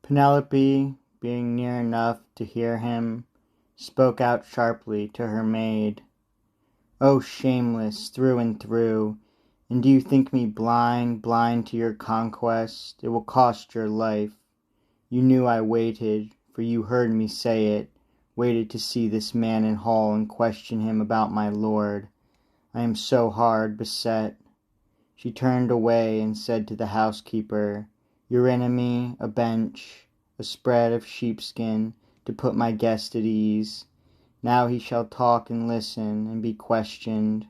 Penelope, being near enough to hear him, spoke out sharply to her maid. "O shameless, through and through! And do you think me blind, blind to your conquest? It will cost your life. You knew I waited, for you heard me say it, waited to see this man in hall and question him about my lord. I am so hard beset." She turned away and said to the housekeeper, "Your enemy, a bench, a spread of sheepskin, to put my guest at ease. Now he shall talk and listen, and be questioned."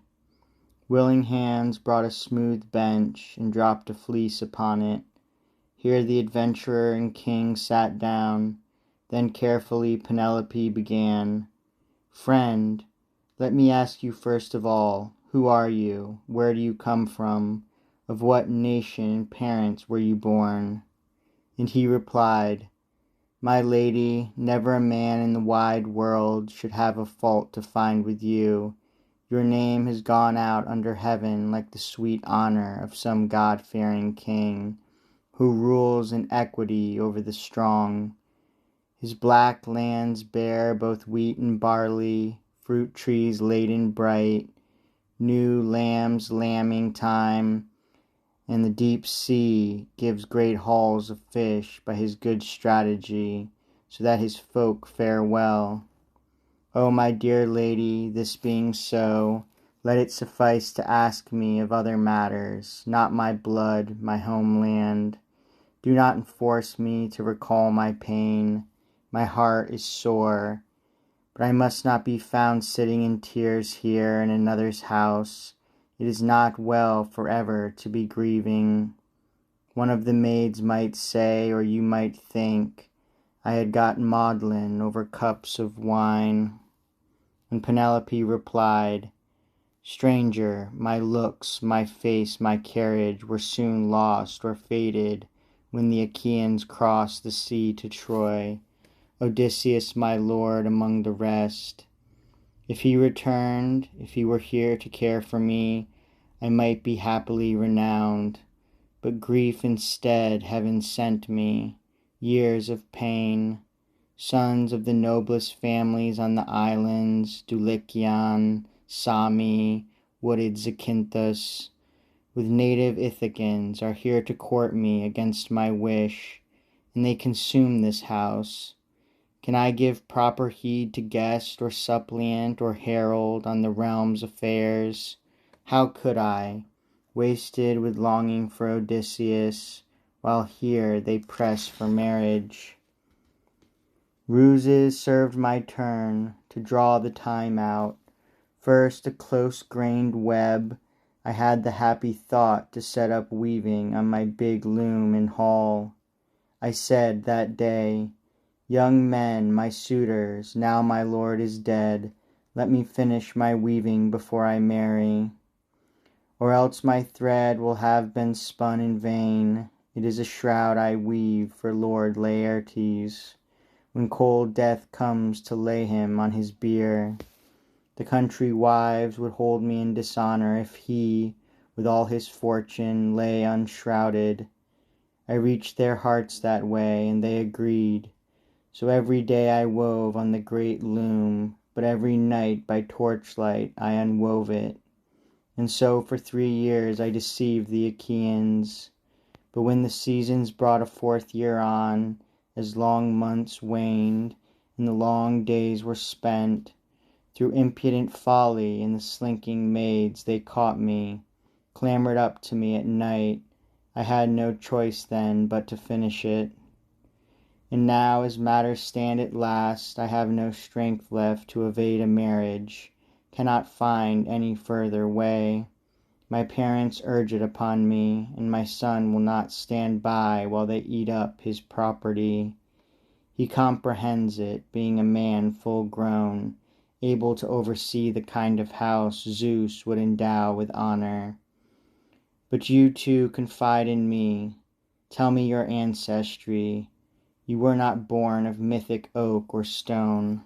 Willing hands brought a smooth bench, and dropped a fleece upon it. Here the adventurer and king sat down. Then carefully Penelope began. "Friend, let me ask you first of all, who are you? Where do you come from? Of what nation and parents were you born?" And he replied, "My lady, never a man in the wide world should have a fault to find with you. Your name has gone out under heaven like the sweet honor of some God-fearing king, who rules in equity over the strong. His black lands bear both wheat and barley, fruit trees laden bright, new lambs lambing time, and the deep sea gives great hauls of fish by his good strategy, so that his folk fare well. O my dear lady, this being so, let it suffice to ask me of other matters, not my blood, my homeland. Do not enforce me to recall my pain. My heart is sore, but I must not be found sitting in tears here in another's house. It is not well forever to be grieving. One of the maids might say, or you might think, I had got maudlin over cups of wine." And Penelope replied, "Stranger, my looks, my face, my carriage were soon lost or faded when the Achaeans crossed the sea to Troy, Odysseus my lord among the rest. If he returned, if he were here to care for me, I might be happily renowned. But grief instead heaven sent me, years of pain. Sons of the noblest families on the islands, Dulichion, Sami, wooded Zakynthus, with native Ithacans, are here to court me against my wish, and they consume this house. Can I give proper heed to guest or suppliant or herald on the realm's affairs? How could I, wasted with longing for Odysseus, while here they press for marriage? Ruses served my turn to draw the time out. First a close-grained web, I had the happy thought to set up weaving on my big loom in hall. I said that day, "Young men, my suitors, now my lord is dead, let me finish my weaving before I marry. Or else my thread will have been spun in vain. It is a shroud I weave for Lord Laertes, when cold death comes to lay him on his bier. The country wives would hold me in dishonor if he, with all his fortune, lay unshrouded. I reached their hearts that way, and they agreed. So every day I wove on the great loom, but every night by torchlight I unwove it. And so for 3 years I deceived the Achaeans. But when the seasons brought a 4th year on, as long months waned, and the long days were spent, through impudent folly and the slinking maids they caught me, clambered up to me at night. I had no choice then but to finish it. And now, as matters stand at last, I have no strength left to evade a marriage, cannot find any further way. My parents urge it upon me, and my son will not stand by while they eat up his property. He comprehends it, being a man full grown, able to oversee the kind of house Zeus would endow with honor. But you too confide in me. Tell me your ancestry. You were not born of mythic oak or stone.